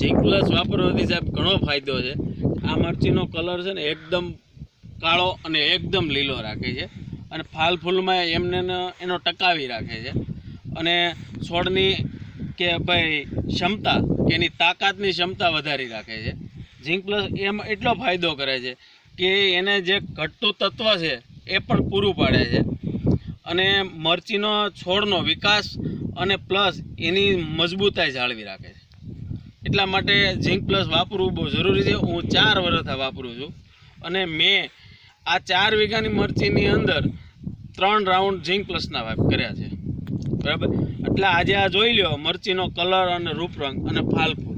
ઝીંક plus વાપરવાથી સાહેબ ઘણો ફાયદો છે। આ મરચીનો કલર છે ને એકદમ કાળો અને એકદમ લીલો રાખે છે અને ફાલ ફૂલમાં એમને એનો ટકાવી રાખે છે અને છોડની કે ભાઈ ક્ષમતા કે એની તાકાતની ક્ષમતા વધારી રાખે છે। ઝીંક પ્લસ એમ એટલો ફાયદો કરે છે કે એને જે ઘટતું તત્વ છે એ પણ પૂરું પાડે છે અને મરચીનો છોડનો વિકાસ અને પ્લસ એની મજબૂતાઈ જાળવી રાખે છે। એટલા માટે ઝીંક પ્લસ વાપરવું બહુ જરૂરી છે। હું 4 વર્ષથી વાપરું છું અને મેં આ 4 વીઘાની મરચીની અંદર 3 રાઉન્ડ ઝીંક પ્લસના વાપ કર્યા છે, બરાબર। એટલે આજે આ જોઈ લ્યો મરચીનો કલર અને રૂપરંગ અને ફાલ ફૂલ।